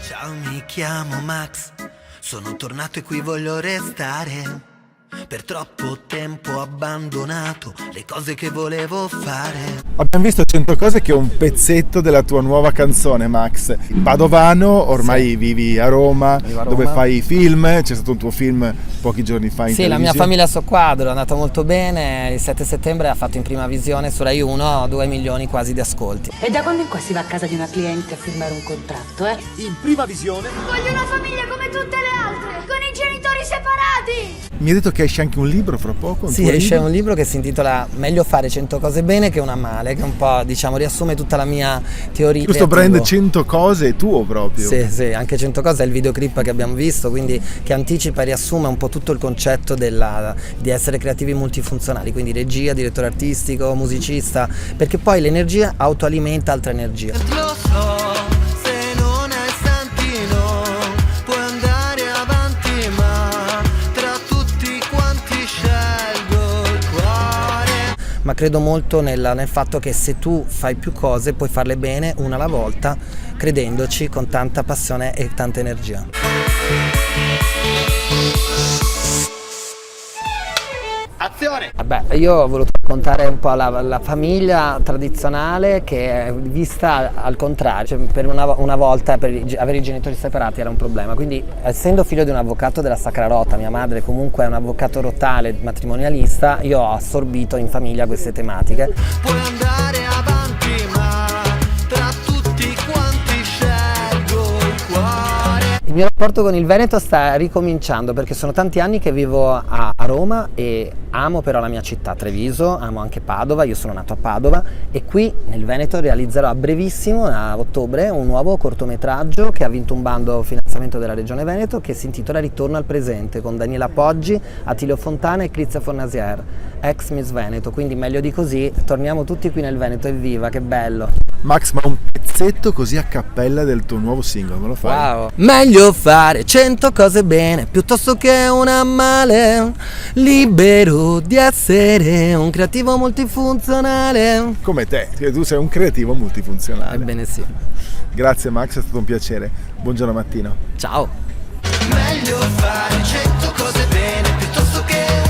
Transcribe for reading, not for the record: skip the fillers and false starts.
Ciao, mi chiamo Max, sono tornato e qui voglio restare. Per troppo tempo ho abbandonato le cose che volevo fare. Abbiamo visto 100 cose, che è un pezzetto della tua nuova canzone, Max. Padovano, ormai vivi a Roma, Vivo a Roma, dove fai film. C'è stato un tuo film pochi giorni fa in Sì, La televisione. mia famiglia a soqquadro, è andato molto bene. Il 7 settembre ha fatto in prima visione su Rai 1 2 milioni quasi di ascolti. E da quando in qua si va a casa di una cliente a firmare un contratto, eh? In prima visione. Voglio una famiglia come tutte le altre, con i genitori separati. Mi hai detto che esce anche un libro fra poco? Sì, esce un libro che si intitola Meglio fare 100 cose bene che una male, che un po', diciamo, riassume tutta la mia teoria. Questo creativa. brand 100 cose è tuo proprio. Sì, anche 100 cose è il videoclip che abbiamo visto, quindi che anticipa e riassume un po' tutto il concetto di essere creativi multifunzionali, quindi regia, direttore artistico, musicista, perché poi l'energia autoalimenta altra energia. Lo so, se non hai santi non puoi andare avanti, ma tra tutti quanti scelgo il cuore. Ma credo molto nel fatto che se tu fai più cose puoi farle bene una alla volta, credendoci con tanta passione e tanta energia. Azione! Vabbè, io ho voluto raccontare un po' la famiglia tradizionale che è vista al contrario, cioè, per una volta per avere i genitori separati era un problema, quindi essendo figlio di un avvocato della Sacra Rota, mia madre comunque è un avvocato rotale matrimonialista, io ho assorbito in famiglia queste tematiche. Puoi andare avanti, ma tra tutti quanti scelgo il cuore. Il mio rapporto con il Veneto sta ricominciando perché sono tanti anni che vivo a Roma e amo però la mia città, Treviso, amo anche Padova, io sono nato a Padova e qui nel Veneto realizzerò a brevissimo, a ottobre, un nuovo cortometraggio che ha vinto un bando finanziamento della Regione Veneto che si intitola Ritorno al presente con Daniela Poggi, Attilio Fontana e Crizia Fornasier, ex Miss Veneto, quindi meglio di così, torniamo tutti qui nel Veneto, evviva, che bello! Max, ma un pezzetto così a cappella del tuo nuovo singolo, me lo fai? Wow. Meglio fare 100 cose bene piuttosto che una male, libero di essere un creativo multifunzionale. Come te, che tu sei un creativo multifunzionale. Ebbene sì. Grazie Max, è stato un piacere. Buongiorno Mattino. Ciao. Meglio fare 100 cose bene piuttosto che